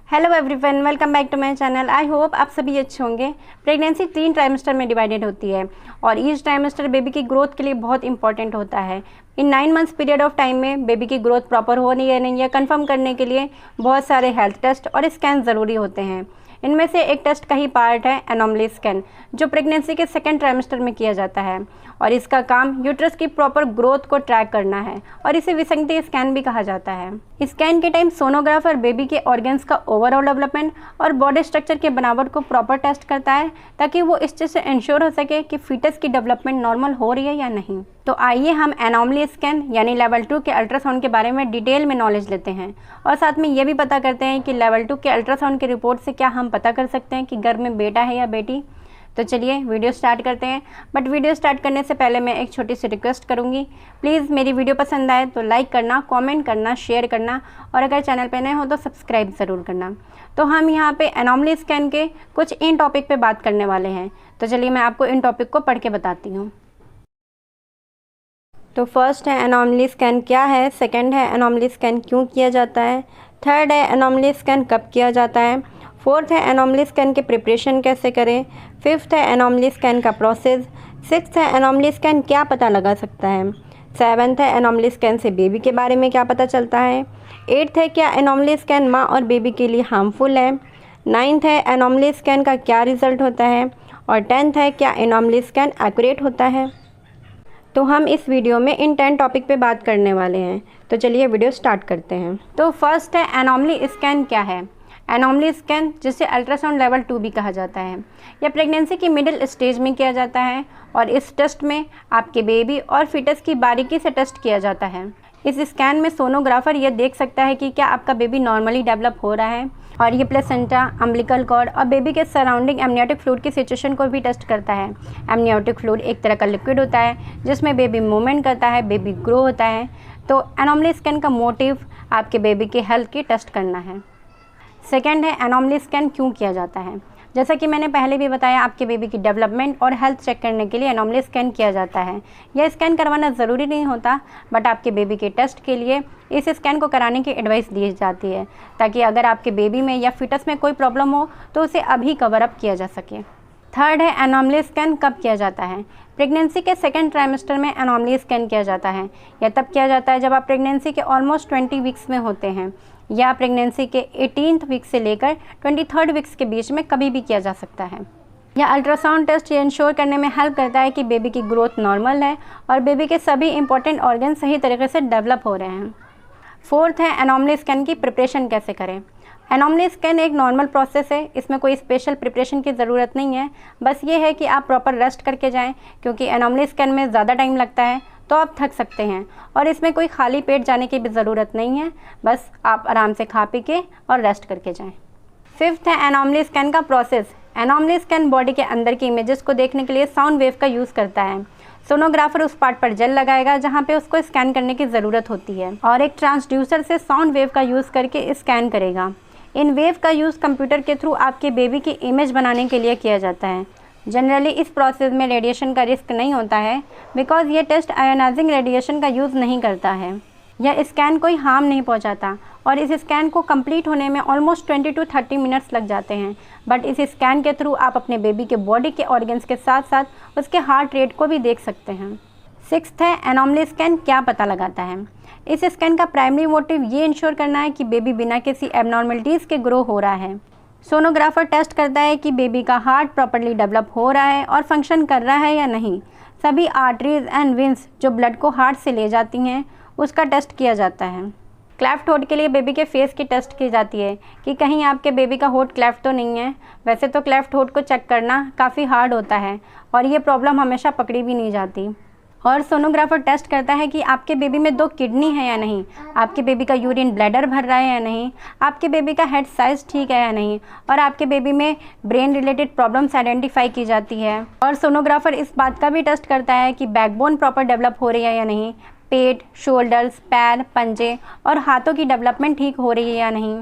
Hello everyone, welcome back to my channel. I hope आप सभी अच्छे होंगे। प्रेगनेंसी 3 ट्राइमेस्टर में डिवाइडेड होती है और ईच ट्राइमेस्टर बेबी की ग्रोथ के लिए बहुत इंपॉर्टेंट होता है। इन 9 मंथ्स पीरियड ऑफ टाइम में बेबी की ग्रोथ प्रॉपर हो रही है नहीं है कंफर्म करने के लिए बहुत सारे हेल्थ टेस्ट और स्कैन ज़रूरी होते हैं। इनमें से एक टेस्ट का ही पार्ट है एनोमली स्कैन, जो प्रेगनेंसी के 2nd ट्राइमेस्टर में किया जाता है और इसका काम यूट्रस की प्रॉपर ग्रोथ को ट्रैक करना है और इसे विसंगति स्कैन भी कहा जाता है। स्कैन के टाइम सोनोग्राफर बेबी के ऑर्गन्स का ओवरऑल डेवलपमेंट और बॉडी स्ट्रक्चर के बनावट को प्रॉपर टेस्ट करता है ताकि वो इस चीज़ से इंश्योर हो सके कि फीटस की डेवलपमेंट नॉर्मल हो रही है या नहीं। तो आइए हम एनोमली स्कैन यानी लेवल 2 के अल्ट्रासाउंड के बारे में डिटेल में नॉलेज लेते हैं और साथ में ये भी पता करते हैं कि लेवल 2 के अल्ट्रासाउंड की रिपोर्ट से क्या हम पता कर सकते हैं कि घर में बेटा है या बेटी। तो चलिए वीडियो स्टार्ट करते हैं। बट वीडियो स्टार्ट करने से पहले मैं एक छोटी सी रिक्वेस्ट करूंगी, प्लीज़ मेरी वीडियो पसंद आए तो लाइक करना, कमेंट करना, शेयर करना और अगर चैनल पे नए हो तो सब्सक्राइब ज़रूर करना। तो हम यहाँ पे एनोमली स्कैन के कुछ इन टॉपिक पे बात करने वाले हैं। तो चलिए मैं आपको इन टॉपिक को पढ़ के बताती हूँ। तो फर्स्ट है एनोमली स्कैन क्या है, सेकंड है एनोमली स्कैन क्यों किया जाता है, थर्ड है एनोमली स्कैन कब किया जाता है, फोर्थ है एनोमली स्कैन के प्रिपरेशन कैसे करें, फिफ्थ है एनोमली स्कैन का प्रोसेस, सिक्स्थ है एनोमली स्कैन क्या पता लगा सकता है, सेवन्थ है एनोमली स्कैन से बेबी के बारे में क्या पता चलता है, एट्थ है क्या एनोमली स्कैन माँ और बेबी के लिए हार्मफुल है, नाइन्थ है एनोमली स्कैन का क्या रिजल्ट होता है और 10th है क्या एनोमली स्कैन एक्यूरेट होता है। तो हम इस वीडियो में इन 10 टॉपिक पे बात करने वाले हैं। तो चलिए वीडियो स्टार्ट करते हैं। तो फर्स्ट है एनोमली स्कैन क्या है। एनोमली स्कैन, जिसे अल्ट्रासाउंड लेवल 2 भी कहा जाता है, यह प्रेगनेंसी की मिडिल स्टेज में किया जाता है और इस टेस्ट में आपके बेबी और फीटस की बारीकी से टेस्ट किया जाता है। इस स्कैन में सोनोग्राफर यह देख सकता है कि क्या आपका बेबी नॉर्मली डेवलप हो रहा है और ये प्लेसेंटा, अम्बिलिकल कॉर्ड और बेबी के सराउंडिंग एमनियोटिक फ्लूइड की सिचुएशन को भी टेस्ट करता है। एमनियोटिक फ्लूइड एक तरह का लिक्विड होता है जिसमें बेबी मूवमेंट करता है, बेबी ग्रो होता है। तो एनोमली स्कैन का मोटिव आपके बेबी के हेल्थ की टेस्ट करना है। सेकेंड है एनोमली स्कैन क्यों किया जाता है। जैसा कि मैंने पहले भी बताया, आपके बेबी की डेवलपमेंट और हेल्थ चेक करने के लिए एनोमली स्कैन किया जाता है। यह स्कैन करवाना ज़रूरी नहीं होता, बट आपके बेबी के टेस्ट के लिए इस स्कैन को कराने की एडवाइस दी जाती है ताकि अगर आपके बेबी में या फिटस में कोई प्रॉब्लम हो तो उसे अभी कवर अप किया जा सके। थर्ड है एनोमली स्कैन कब किया जाता है। प्रेगनेंसी के 2nd ट्राइमेस्टर में एनोमली स्कैन किया जाता है। यह तब किया जाता है जब आप प्रेगनेंसी के ऑलमोस्ट 20 वीक्स में होते हैं या प्रेगनेंसी के 18th वीक से लेकर 23rd वीक्स के बीच में कभी भी किया जा सकता है। यह अल्ट्रासाउंड टेस्ट ये इंश्योर करने में हेल्प करता है कि बेबी की ग्रोथ नॉर्मल है और बेबी के सभी इंपॉर्टेंट ऑर्गन सही तरीके से डेवलप हो रहे हैं। फोर्थ है एनोमली स्कैन की प्रिपरेशन कैसे करें। एनोमली स्कैन एक नॉर्मल प्रोसेस है, इसमें कोई स्पेशल प्रिपरेशन की ज़रूरत नहीं है। बस ये है कि आप प्रॉपर रेस्ट करके जाएं क्योंकि एनोमली स्कैन में ज़्यादा टाइम लगता है तो आप थक सकते हैं और इसमें कोई खाली पेट जाने की भी ज़रूरत नहीं है। बस आप आराम से खा पी के और रेस्ट करके जाएं। फिफ्थ है एनोमली स्कैन का प्रोसेस। एनोमली स्कैन बॉडी के अंदर की इमेजेस को देखने के लिए साउंड वेव का यूज़ करता है। सोनोग्राफर उस पार्ट पर जेल लगाएगा जहाँ पे उसको स्कैन करने की ज़रूरत होती है और एक ट्रांसड्यूसर से साउंड वेव का यूज़ करके स्कैन करेगा। इन वेव का यूज़ कंप्यूटर के थ्रू आपके बेबी की इमेज बनाने के लिए किया जाता है। जनरली इस प्रोसेस में रेडिएशन का रिस्क नहीं होता है बिकॉज ये टेस्ट आयोनाइजिंग रेडिएशन का यूज़ नहीं करता है। यह स्कैन कोई हार्म नहीं पहुंचाता और इस स्कैन को कंप्लीट होने में ऑलमोस्ट 20 to 30 मिनट्स लग जाते हैं। बट इस स्कैन के थ्रू आप अपने बेबी के बॉडी के ऑर्गन्स के साथ साथ उसके हार्ट रेट को भी देख सकते हैं। सिक्स्थ है एनोमली स्कैन क्या पता लगाता है। इस स्कैन का प्राइमरी मोटिव ये इंश्योर करना है कि बेबी बिना किसी एबनॉर्मलिटीज़ के ग्रो हो रहा है। सोनोग्राफर टेस्ट करता है कि बेबी का हार्ट प्रॉपर्ली डेवलप हो रहा है और फंक्शन कर रहा है या नहीं। सभी आर्टरीज एंड वेन्स जो ब्लड को हार्ट से ले जाती हैं उसका टेस्ट किया जाता है। क्लेफ्ट होड के लिए बेबी के फेस की टेस्ट की जाती है कि कहीं आपके बेबी का होड क्लेफ्ट तो नहीं है। वैसे तो क्लेफ्ट होड को चेक करना काफ़ी हार्ड होता है और ये प्रॉब्लम हमेशा पकड़ी भी नहीं जाती। और सोनोग्राफर टेस्ट करता है कि आपके बेबी में 2 किडनी है या नहीं, आपके बेबी का यूरिन ब्लैडर भर रहा है या नहीं, आपके बेबी का हेड साइज़ ठीक है या नहीं और आपके बेबी में ब्रेन रिलेटेड प्रॉब्लम्स आइडेंटिफाई की जाती है। और सोनोग्राफर इस बात का भी टेस्ट करता है कि बैकबोन प्रॉपर डेवलप हो रही है या नहीं, पेट, शोल्डर्स, पैर, पंजे और हाथों की डेवलपमेंट ठीक हो रही है या नहीं।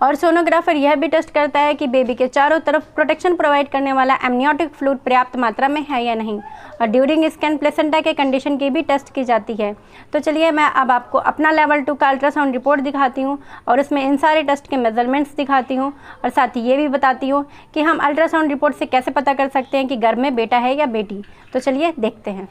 और सोनोग्राफर यह भी टेस्ट करता है कि बेबी के चारों तरफ प्रोटेक्शन प्रोवाइड करने वाला एमनियोटिक फ्लूइड पर्याप्त मात्रा में है या नहीं। और ड्यूरिंग स्कैन प्लेसेंटा के कंडीशन की भी टेस्ट की जाती है। तो चलिए मैं अब आपको अपना लेवल 2 का अल्ट्रासाउंड रिपोर्ट दिखाती हूँ और उसमें इन सारे टेस्ट के मेजरमेंट्स दिखाती हूँ और साथ ही ये भी बताती हूँ कि हम अल्ट्रासाउंड रिपोर्ट से कैसे पता कर सकते हैं कि घर में बेटा है या बेटी। तो चलिए देखते हैं।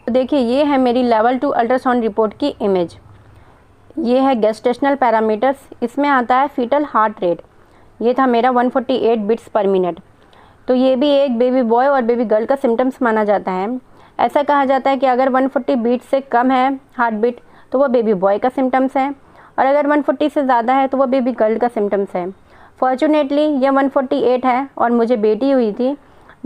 तो देखिए ये है मेरी लेवल 2 अल्ट्रासाउंड रिपोर्ट की इमेज। ये है गेस्टेशनल पैरामीटर्स, इसमें आता है फीटल हार्ट रेट, ये था मेरा 148 बीट्स पर मिनट। तो ये भी एक बेबी बॉय और बेबी गर्ल का सिम्टम्स माना जाता है। ऐसा कहा जाता है कि अगर 140 बीट से कम है हार्ट बीट तो वो बेबी बॉय का सिम्टम्स है और अगर 140 से ज़्यादा है तो वो बेबी गर्ल का सिम्टम्स है। फॉर्चुनेटली ये 148 है और मुझे बेटी हुई थी,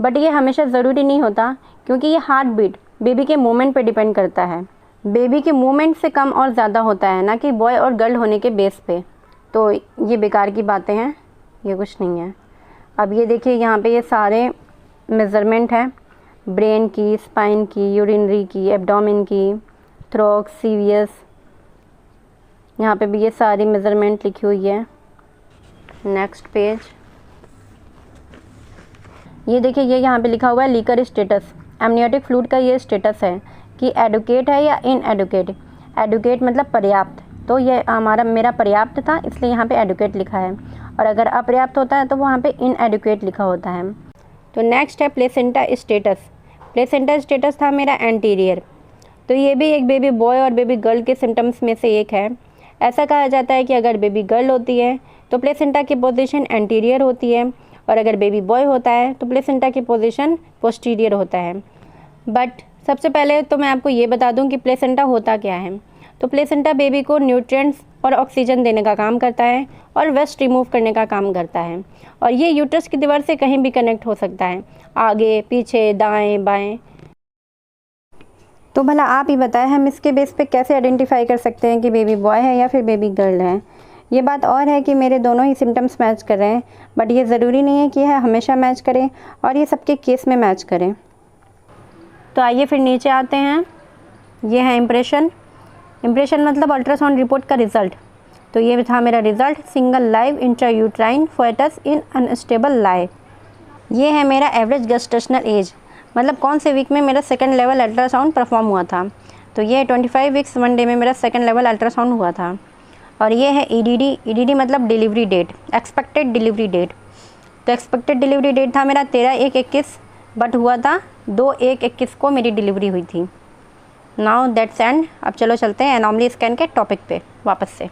बट ये हमेशा ज़रूरी नहीं होता क्योंकि ये हार्ट बीट बेबी के मूवमेंट पे डिपेंड करता है। बेबी के मूवमेंट से कम और ज़्यादा होता है, ना कि बॉय और गर्ल होने के बेस पे। तो ये बेकार की बातें हैं, ये कुछ नहीं है। अब ये देखिए यहाँ पे ये सारे मेज़रमेंट हैं, ब्रेन की, स्पाइन की, यूरिनरी की, एब्डोमेन की, थ्रोक्स, सीवियस, यहाँ पे भी ये सारी मेज़रमेंट लिखी हुई है। नेक्स्ट पेज, ये देखिए ये यहाँ पे लिखा हुआ है लीकर स्टेटस। एमनियोटिक फ्लूइड का ये स्टेटस है कि एडुकेट है या इनएडुकेट। एडुकेट मतलब पर्याप्त, तो ये मेरा पर्याप्त था इसलिए यहाँ पे एडुकेट लिखा है, और अगर अपर्याप्त होता है तो वहाँ पे इनएडुकेट लिखा होता है। तो नेक्स्ट है प्लेसेंटा स्टेटस। प्लेसेंटा स्टेटस था मेरा एंटीरियर, तो ये भी एक बेबी बॉय और बेबी गर्ल के सिम्टम्स में से एक है। ऐसा कहा जाता है कि अगर बेबी गर्ल होती है तो प्लेसेंटा की पोजीशन एंटीरियर होती है और अगर बेबी बॉय होता है तो प्लेसेंटा की पोजीशन पोस्टीरियर होता है। बट सबसे पहले तो मैं आपको ये बता दूं कि प्लेसेंटा होता क्या है। तो प्लेसेंटा बेबी को न्यूट्रिएंट्स और ऑक्सीजन देने का काम करता है और वेस्ट रिमूव करने का काम करता है, और ये यूट्रस की दीवार से कहीं भी कनेक्ट हो सकता है, आगे पीछे दाएं बाएं। तो भला आप ही बताएं हम इसके बेस पे कैसे आइडेंटिफाई कर सकते हैं कि बेबी बॉय है या फिर बेबी गर्ल है। ये बात और है कि मेरे दोनों ही सिम्टम्स मैच कर रहे हैं, बट ये ज़रूरी नहीं है कि यह हमेशा मैच करें और ये सबके केस में मैच करें। तो आइए फिर नीचे आते हैं। ये है इम्प्रेशन। इम्प्रेशन मतलब अल्ट्रासाउंड रिपोर्ट का रिज़ल्ट। तो ये था मेरा रिज़ल्ट, सिंगल लाइव इंट्रायूट्राइन फोएटस इन अनस्टेबल लाई। ये है मेरा एवरेज गेस्टेशनल एज, मतलब कौन से वीक में मेरा सेकंड लेवल अल्ट्रासाउंड परफॉर्म हुआ था। तो ये 25 वीक्स 1 डे में मेरा सेकंड लेवल अल्ट्रासाउंड हुआ था। और ये है ईडीडी। ईडीडी मतलब delivery date, expected delivery date. तो एक्सपेक्टेड डिलीवरी डेट था मेरा 13/1/21, बट हुआ था 2/1/21 को मेरी डिलीवरी हुई थी। Now that's and. अब चलो चलते हैं एनॉमली स्कैन के टॉपिक पे वापस से।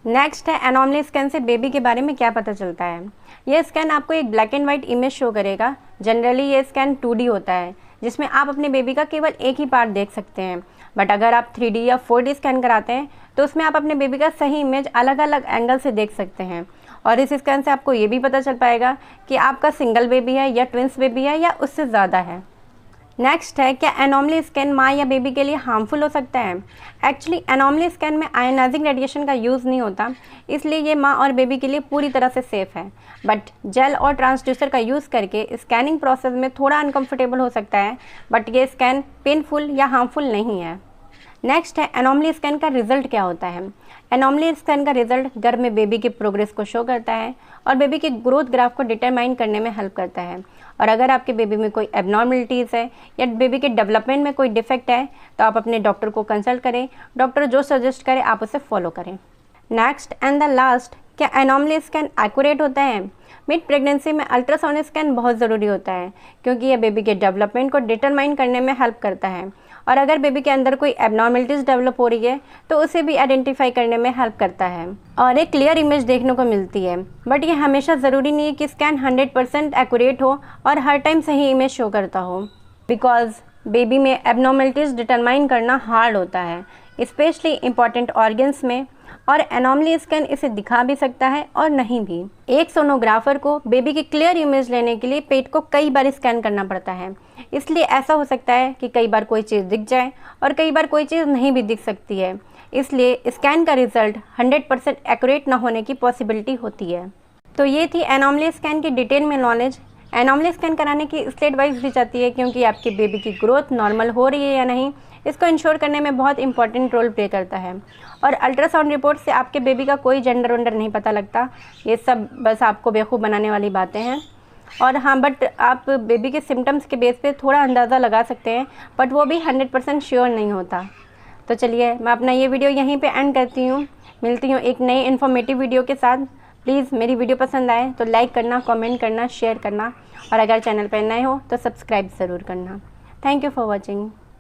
नेक्स्ट है एनॉमली स्कैन से बेबी के बारे में क्या पता चलता है। ये स्कैन आपको एक black and white image show करेगा। जनरली ये स्कैन 2D होता है जिसमें आप अपने बेबी का केवल एक ही पार्ट देख सकते हैं, बट अगर आप 3D या 4D स्कैन कराते हैं तो उसमें आप अपने बेबी का सही इमेज अलग अलग एंगल से देख सकते हैं। और इस स्कैन से आपको ये भी पता चल पाएगा कि आपका सिंगल बेबी है या ट्विंस बेबी है या उससे ज़्यादा है। नेक्स्ट है, क्या एनॉमली स्कैन माँ या बेबी के लिए हार्मफुल हो सकता है। एक्चुअली एनॉमली स्कैन में आयनाइजिंग रेडिएशन का यूज़ नहीं होता, इसलिए ये माँ और बेबी के लिए पूरी तरह से सेफ़ है। बट जेल और ट्रांसड्यूसर का यूज़ करके स्कैनिंग प्रोसेस में थोड़ा अनकम्फर्टेबल हो सकता है, बट ये स्कैन पेनफुल या हार्मफुल नहीं है। नेक्स्ट है एनॉमली स्कैन का रिजल्ट क्या होता है। एनॉमली स्कैन का रिजल्ट गर्भ में बेबी के प्रोग्रेस को शो करता है और बेबी के ग्रोथ ग्राफ को डिटरमाइन करने में हेल्प करता है। और अगर आपके बेबी में कोई एबनॉर्मलिटीज़ है या बेबी के डेवलपमेंट में कोई डिफेक्ट है तो आप अपने डॉक्टर को कंसल्ट करें। डॉक्टर जो सजेस्ट करे आप उसे फॉलो करें। नेक्स्ट एंड द लास्ट, क्या एनॉमली स्कैन एक्यूरेट होता है। मिड प्रेगनेंसी में अल्ट्रासाउंड स्कैन बहुत ज़रूरी होता है क्योंकि यह बेबी के डेवलपमेंट को डिटरमाइन करने में हेल्प करता है, और अगर बेबी के अंदर कोई एबनॉर्मलिटीज़ डेवलप हो रही है तो उसे भी आइडेंटिफाई करने में हेल्प करता है और एक क्लियर इमेज देखने को मिलती है। बट ये हमेशा ज़रूरी नहीं है कि स्कैन 100% एक्यूरेट हो और हर टाइम सही इमेज शो करता हो, बिकॉज बेबी में एबनॉर्मलिटीज़ डिटरमाइन करना हार्ड होता है, स्पेशली इंपॉर्टेंट ऑर्गन्स में, और एनॉमली स्कैन इसे दिखा भी सकता है और नहीं भी। एक सोनोग्राफर को बेबी की क्लियर इमेज लेने के लिए पेट को कई बार स्कैन करना पड़ता है, इसलिए ऐसा हो सकता है कि कई बार कोई चीज़ दिख जाए और कई बार कोई चीज़ नहीं भी दिख सकती है, इसलिए स्कैन का रिजल्ट 100% एक्यूरेट ना होने की पॉसिबिलिटी होती है। तो ये थी एनॉमली स्कैन की डिटेल में नॉलेज। एनॉमली स्कैन कराने की स्टेट वाइज दी जाती है क्योंकि आपकी बेबी की ग्रोथ नॉर्मल हो रही है या नहीं, इसको इंश्योर करने में बहुत इंपॉर्टेंट रोल प्ले करता है। और अल्ट्रासाउंड रिपोर्ट से आपके बेबी का कोई जेंडर वेंडर नहीं पता लगता, ये सब बस आपको बेवकूफ़ बनाने वाली बातें हैं। और हाँ, बट आप बेबी के सिम्टम्स के बेस पे थोड़ा अंदाज़ा लगा सकते हैं, बट वो भी 100% श्योर नहीं होता। तो चलिए मैं अपना ये वीडियो यहीं पे एंड करती हूँ। मिलती हूँ एक नई इन्फॉर्मेटिव वीडियो के साथ। प्लीज़ मेरी वीडियो पसंद आए तो लाइक करना, कमेंट करना, शेयर करना, और अगर चैनल पर नए हो तो सब्सक्राइब ज़रूर करना। Thank you for watching.